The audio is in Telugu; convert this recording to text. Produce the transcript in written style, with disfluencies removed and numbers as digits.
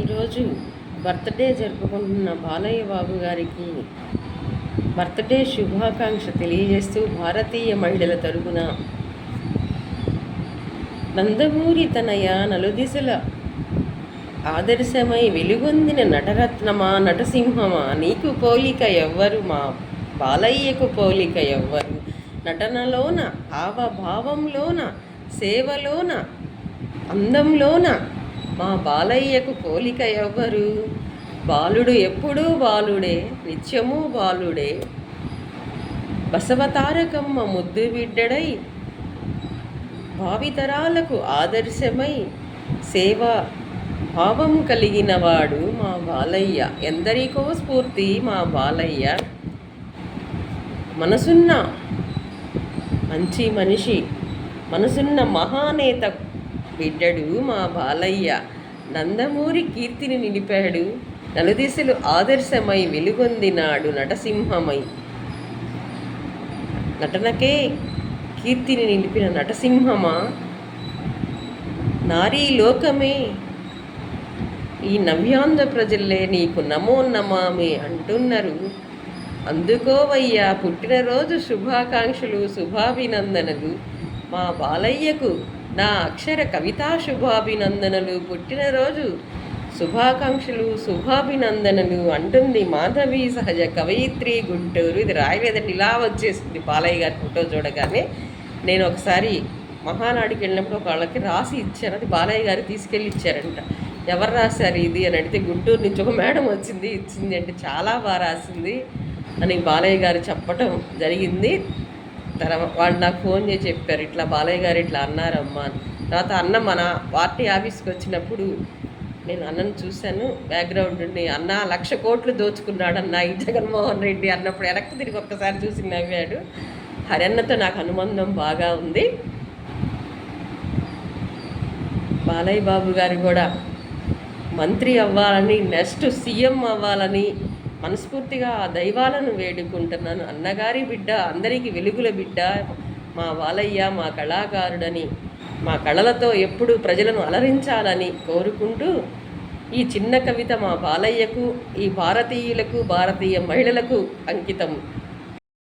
ఈరోజు బర్త్డే జరుపుకుంటున్న బాలయ్య బాబు గారికి బర్త్డే శుభాకాంక్ష తెలియజేస్తూ భారతీయ మహిళల తరపున నందమూరి తనయ నలుదిశల ఆదర్శమై వెలుగొందిన నటరత్నమా నటసింహమా నీకు పోలిక ఎవ్వరు మా బాలయ్యకు పోలిక ఎవ్వరు నటనలోన హావభావంలోన సేవలోన అందంలోన మా బాలయ్యకు పోలిక ఎవ్వరు బాలుడు ఎప్పుడూ బాలుడే నిత్యము బాలుడే బసవతారకమ్మ ముద్దు బిడ్డడై భావితరాలకు ఆదర్శమై సేవా భావం కలిగినవాడు మా బాలయ్య ఎందరికో స్ఫూర్తి మా బాలయ్య మనసున్న మంచి మనిషి మనసున్న మహానేత బిడ్డడు మా బాలయ్య నందమూరి కీర్తిని నిలిపాడు నలుదిశలు ఆదర్శమై వెలుగొందినాడు నటసింహమై నటనకే కీర్తిని నిలిపిన నటసింహమా నారీ లోకమే ఈ నవ్యాంధ్ర ప్రజల్లే నీకు నమో నమామి అంటున్నారు అందుకోవయ్యా పుట్టినరోజు శుభాకాంక్షలు శుభాభినందనలు మా బాలయ్యకు నా అక్షర కవితా శుభాభినందనలు పుట్టినరోజు శుభాకాంక్షలు శుభాభినందనలు అంటుంది మాధవి సహజ కవయిత్రి గుంటూరు. ఇది రాయలేదండి, ఇలా వచ్చేసింది బాలయ్య గారి ఫోటో చూడగానే. నేను ఒకసారి మహానాడికి వెళ్ళినప్పుడు ఒక వాళ్ళకి రాసి ఇచ్చాను, అది బాలయ్య గారు తీసుకెళ్ళి ఇచ్చారంట. ఎవరు రాశారు ఇది అని అడిగితే గుంటూరు నుంచి ఒక మేడం వచ్చింది ఇచ్చింది అంటే చాలా బాగా రాసింది అని బాలయ్య గారు చెప్పటం జరిగింది. తర్వాత వాళ్ళు నాకు ఫోన్ చేసి చెప్పారు, ఇట్లా బాలయ్య గారు ఇట్లా అన్నారమ్మా అని. తర్వాత అన్న మన పార్టీ ఆఫీస్కి వచ్చినప్పుడు నేను అన్నను చూశాను బ్యాక్గ్రౌండ్ ఉండి, అన్న 1,00,000 కోట్లు దోచుకున్నాడన్న ఈ జగన్మోహన్ రెడ్డి అన్నప్పుడు వెనక్కి తిరిగి ఒక్కసారి చూసి నవ్వాడు. హరన్నతో నాకు అనుబంధం బాగా ఉంది. బాలయ్య బాబు గారు కూడా మంత్రి అవ్వాలని నెక్స్ట్ సీఎం అవ్వాలని మనస్ఫూర్తిగా ఆ దైవాలను వేడుకుంటున్నాను. అన్నగారి బిడ్డ అందరికీ వెలుగుల బిడ్డ మా బాలయ్య మా కళాకారుడని మా కళలతో ఎప్పుడూ ప్రజలను అలరించాలని కోరుకుంటూ ఈ చిన్న కవిత మా బాలయ్యకు ఈ భారతీయులకు భారతీయ మహిళలకు అంకితం.